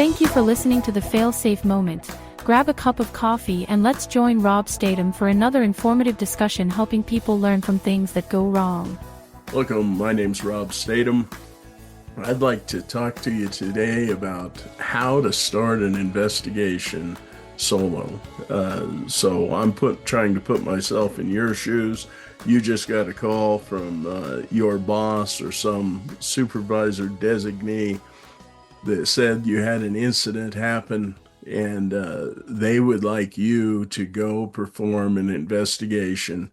Thank you for listening to the Failsafe Moment. Grab a cup of coffee and let's join Rob Statham for another informative discussion helping people learn from things that go wrong. Welcome, my name's Rob Statham. I'd like to talk to you today about how to start an investigation solo. So I'm trying to put myself in your shoes. You just got a call from your boss or some supervisor designee that said you had an incident happen and they would like you to go perform an investigation,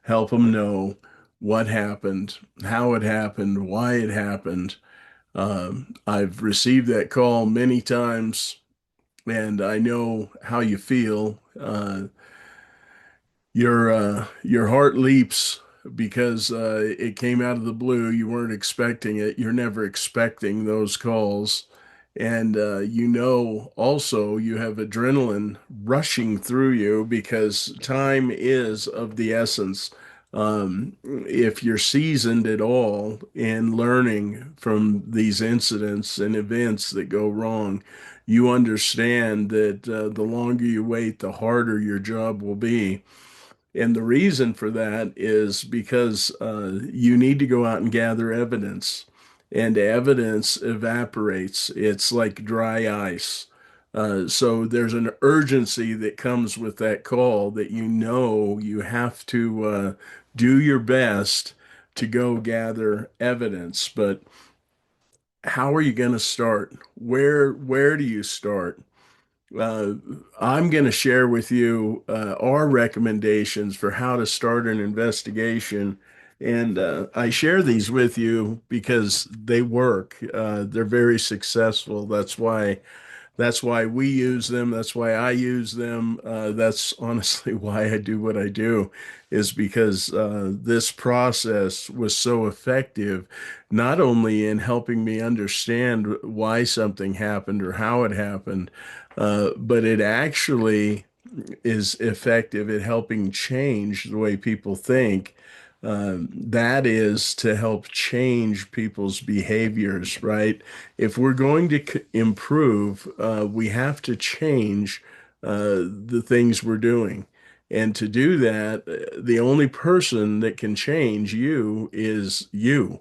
help them know what happened, how it happened, why it happened. I've received that call many times, and I know how you feel. Your heart leaps because it came out of the blue. You weren't expecting it. You're never expecting those calls. And also you have adrenaline rushing through you because time is of the essence. If you're seasoned at all in learning from these incidents and events that go wrong, you understand that the longer you wait, the harder your job will be. And the reason for that is because you need to go out and gather evidence, and evidence evaporates. It's like dry ice. So there's an urgency that comes with that call that you have to do your best to go gather evidence. But how are you going to start? Where do you start? Uh, I'm going to share with you our recommendations for how to start an investigation. And I share these with you because they work. They're very successful. That's why we use them. That's why I use them. That's honestly why I do what I do, is because this process was so effective, not only in helping me understand why something happened or how it happened, but it actually is effective at helping change the way people think. That is to help change people's behaviors, right? If we're going to improve, we have to change the things we're doing. And to do that, the only person that can change you is you.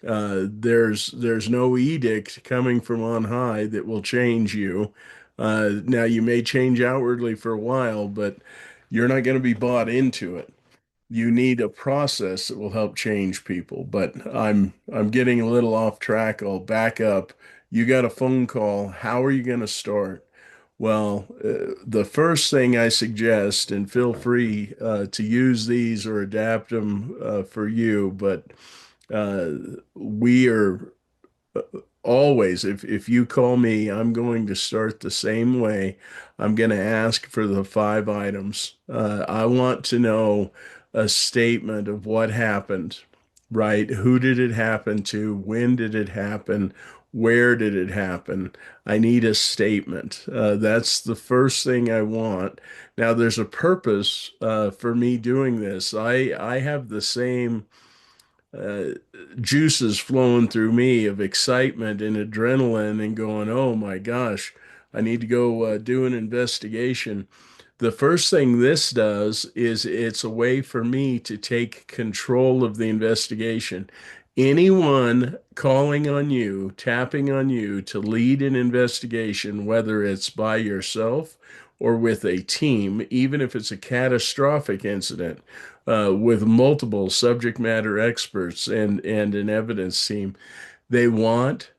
There's no edict coming from on high that will change you. Now you may change outwardly for a while, but you're not going to be bought into it. You need a process that will help change people. But I'm getting a little off track. I'll back up. You got a phone call. How are you going to start? Well, the first thing I suggest, and feel free to use these or adapt them for you, but uh, we are always, if you call me, I'm going to start the same way. I'm going to ask for the 5 items. I want to know a statement of what happened, right? Who did it happen to? When did it happen? Where did it happen? I need a statement. That's the first thing I want. Now, there's a purpose for me doing this. I have the same uh, juices flowing through me of excitement and adrenaline and going, oh my gosh, I need to go do an investigation. The first thing this does is it's a way for me to take control of the investigation. Anyone calling on you, tapping on you to lead an investigation, whether it's by yourself or with a team, even if it's a catastrophic incident, with multiple subject matter experts and an evidence team, they want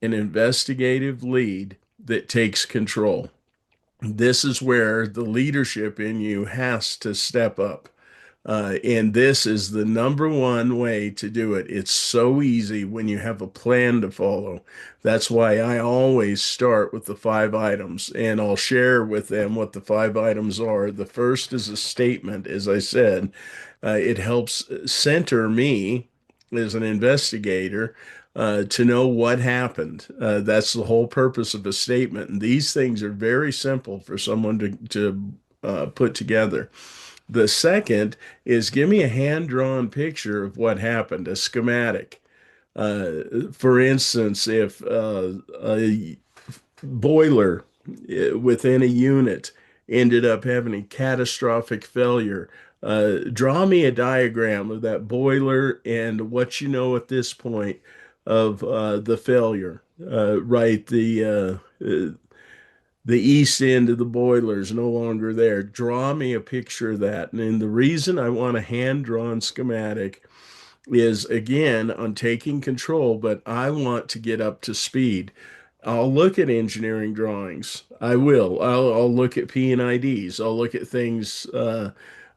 an investigative lead that takes control. This is where the leadership in you has to step up. And this is the number one way to do it. It's so easy when you have a plan to follow. That's why I always start with the 5 items, and I'll share with them what the 5 items are. The first is a statement, as I said. It helps center me as an investigator to know what happened. That's the whole purpose of a statement. And these things are very simple for someone to put together. The second is give me a hand-drawn picture of what happened, a schematic. For instance, if boiler within a unit ended up having a catastrophic failure. Draw me a diagram of that boiler and what you know at this point of the failure. Right, the east end of the boiler is no longer there. Draw me a picture of that. And the reason I want a hand-drawn schematic is again on taking control, but I want to get up to speed. I'll look at engineering drawings. I will. I'll look at P&IDs. I'll look at things,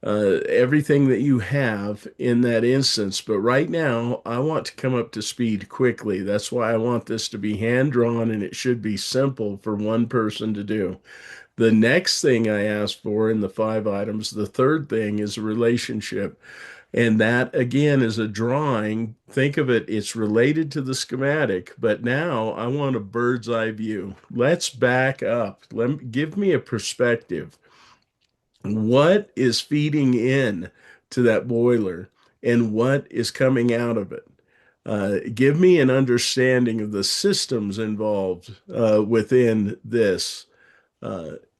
everything that you have in that instance. But right now, I want to come up to speed quickly. That's why I want this to be hand drawn and it should be simple for one person to do. The next thing I asked for in the 5 items, the third thing is a relationship. And that again is a drawing. Think of it, it's related to the schematic, but now I want a bird's eye view. Let's back up. Give me a perspective. What is feeding in to that boiler and what is coming out of it? Give me an understanding of the systems involved within this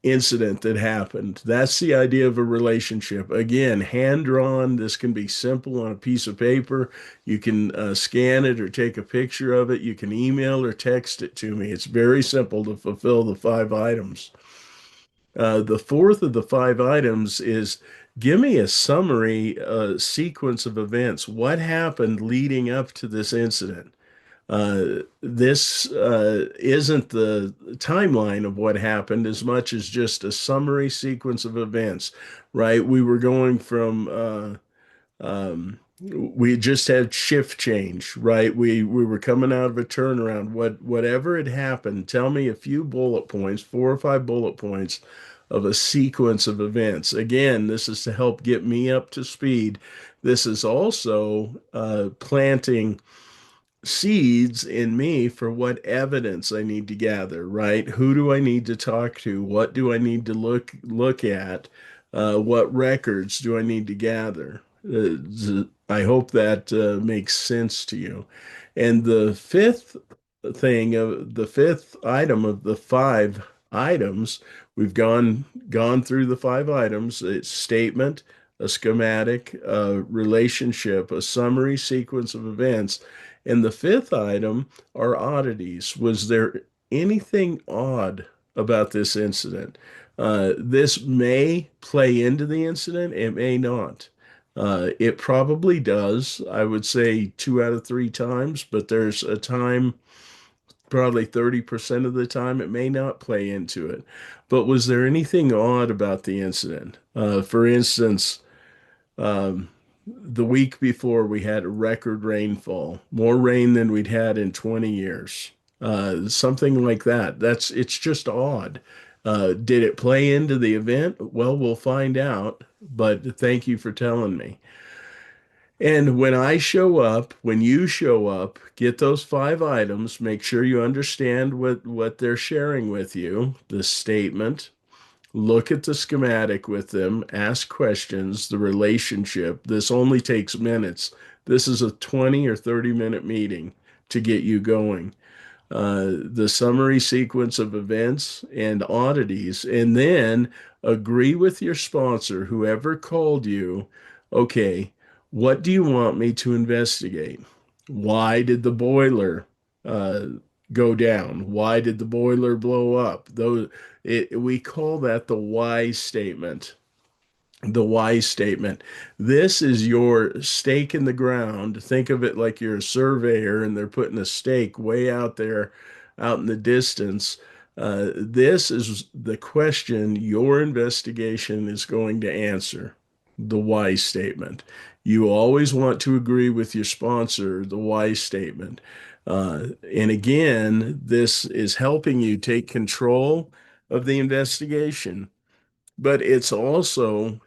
incident that happened. That's the idea of a relationship. Again, hand drawn. This can be simple on a piece of paper. You can scan it or take a picture of it. You can email or text it to me. It's very simple to fulfill the 5 items. The fourth of the 5 items is give me a summary sequence of events. What happened leading up to this incident? This isn't the timeline of what happened as much as just a summary sequence of events, right? We were going from we just had shift change, right? We were coming out of a turnaround. Whatever had happened, tell me a few bullet points, 4 or 5 bullet points of a sequence of events. Again, this is to help get me up to speed. This is also planting seeds in me for what evidence I need to gather, right? Who do I need to talk to? What do I need to look at? What records do I need to gather? I hope that makes sense to you. And the fifth item of the 5 items, we've gone through the 5 items. It's statement, a schematic, a relationship, a summary sequence of events. And the fifth item are oddities. Was there anything odd about this incident? This may play into the incident, it may not. It probably does. I would say 2 out of 3 times, but there's a time, probably 30% of the time, it may not play into it. But was there anything odd about the incident? For instance, um, the week before, we had a record rainfall, more rain than we'd had in 20 years. Something like that. It's just odd. Did it play into the event? Well, we'll find out, but thank you for telling me. And when I show up, when you show up, get those 5 items, make sure you understand what they're sharing with you, the statement, look at the schematic with them, ask questions, the relationship. This only takes minutes. This is a 20 or 30-minute meeting to get you going. The summary sequence of events and oddities, and then agree with your sponsor, whoever called you. Okay, what do you want me to investigate? Why did the boiler uh, go down? Why did the boiler blow up? We call that the why statement. The why statement. This is your stake in the ground. Think of it like you're a surveyor and they're putting a stake way out there, out in the distance. This is the question your investigation is going to answer. The why statement. You always want to agree with your sponsor, the why statement. And again, this is helping you take control of the investigation, but it's also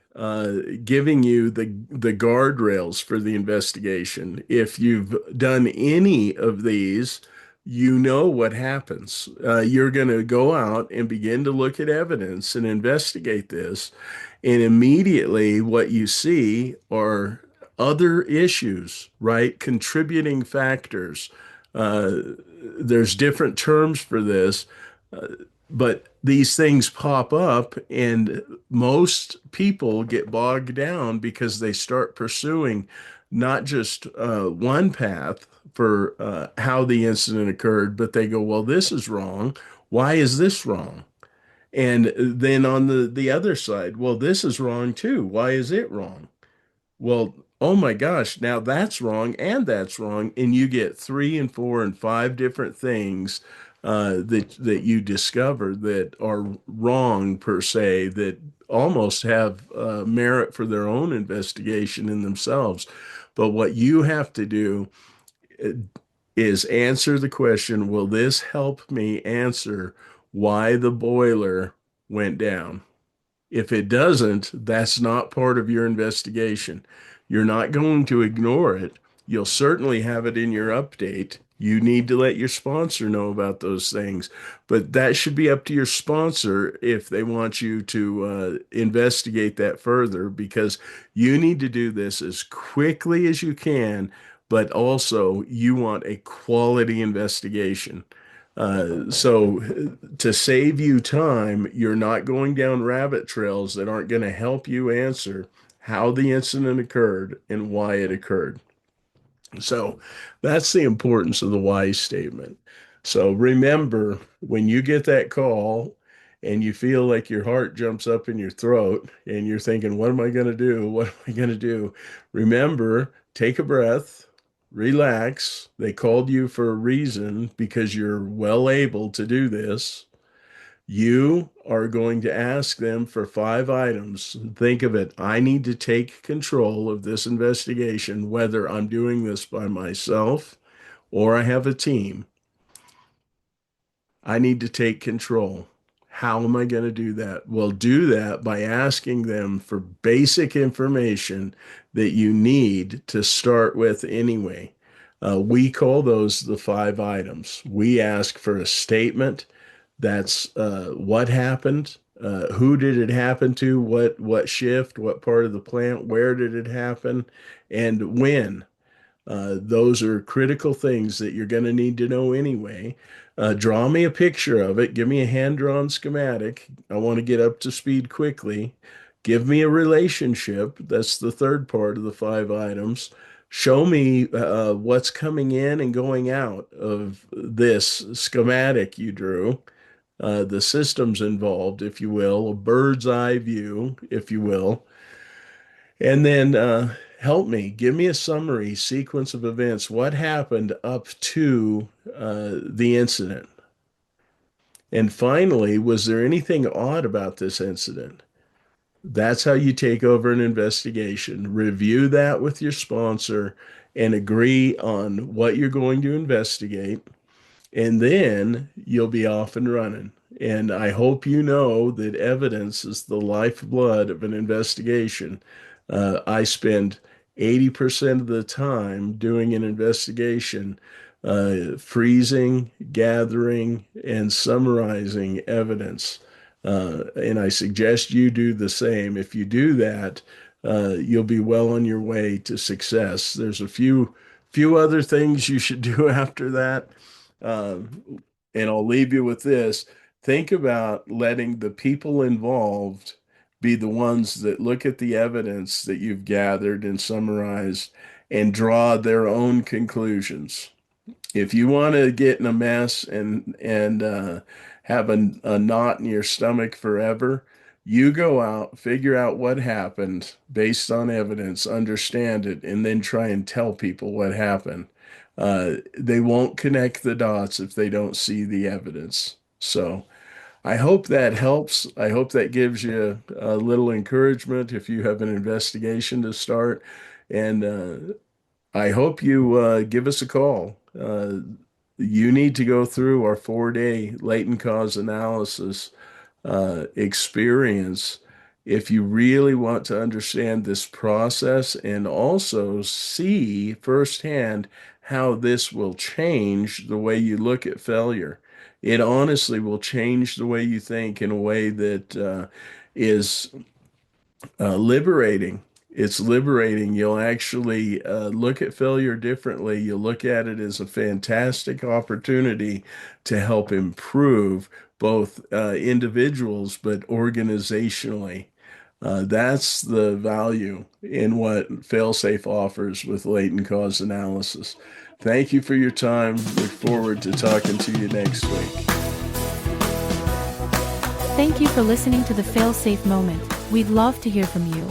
giving you the guardrails for the investigation. If you've done any of these, you know what happens. You're going to go out and begin to look at evidence and investigate this, and immediately what you see are other issues, right? Contributing factors. Uh, there's different terms for this. But these things pop up, and most people get bogged down because they start pursuing not just one path for how the incident occurred, but they go, well, this is wrong. Why is this wrong? And then on the other side, well, this is wrong too. Why is it wrong? Well, oh my gosh, now that's wrong and that's wrong, and you get three and four and five different things that you discover that are wrong per se, that almost have merit for their own investigation in themselves. But what you have to do uh, is answer the question, will this help me answer why the boiler went down? If it doesn't, that's not part of your investigation. You're not going to ignore it. You'll certainly have it in your update. You need to let your sponsor know about those things, but that should be up to your sponsor if they want you to investigate that further, because you need to do this as quickly as you can, but also you want a quality investigation. So to save you time, you're not going down rabbit trails that aren't going to help you answer how the incident occurred and why it occurred. So that's the importance of the why statement. So remember, when you get that call and you feel like your heart jumps up in your throat and you're thinking, what am I going to do? What am I going to do? Remember, take a breath, relax. They called you for a reason because you're well able to do this. You are going to ask them for five items. Think of it. I need to take control of this investigation, whether I'm doing this by myself or I have a team. I need to take control. How am I going to do that? Well, do that by asking them for basic information that you need to start with anyway. We call those the five items. We ask for a statement. That's what happened, who did it happen to, what shift, what part of the plant, where did it happen, and when. Those are critical things that you're going to need to know anyway. Draw me a picture of it. Give me a hand-drawn schematic. I want to get up to speed quickly. Give me a relationship. That's the third part of the five items. Show me what's coming in and going out of this schematic you drew, the systems involved, if you will, a bird's eye view, if you will. And then help me, give me a summary sequence of events. What happened up to the incident? And finally, was there anything odd about this incident? That's how you take over an investigation. Review that with your sponsor and agree on what you're going to investigate, and then you'll be off and running. And I hope you know that evidence is the lifeblood of an investigation. I spend 80% of the time doing an investigation, freezing, gathering, and summarizing evidence. And I suggest you do the same. If you do that, you'll be well on your way to success. There's a few other things you should do after that. Uh, and I'll leave you with this. Think about letting the people involved be the ones that look at the evidence that you've gathered and summarized and draw their own conclusions. If you want to get in a mess and have a knot in your stomach forever, you go out, figure out what happened based on evidence, understand it, and then try and tell people what happened. They won't connect the dots if they don't see the evidence. So I hope that helps. I hope that gives you a little encouragement if you have an investigation to start. And I hope you give us a call. You need to go through our 4-day latent cause analysis experience if you really want to understand this process and also see firsthand how this will change the way you look at failure. It honestly will change the way you think in a way that is liberating. It's liberating. You'll actually look at failure differently. You'll look at it as a fantastic opportunity to help improve, both individuals, but organizationally. That's the value in what Failsafe offers with latent cause analysis. Thank you for your time. Look forward to talking to you next week. Thank you for listening to the Failsafe Moment. We'd love to hear from you.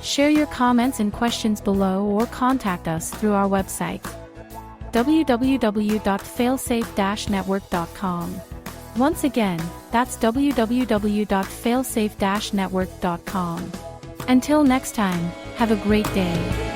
Share your comments and questions below or contact us through our website, www.failsafe-network.com. Once again, that's www.failsafe-network.com. Until next time, have a great day.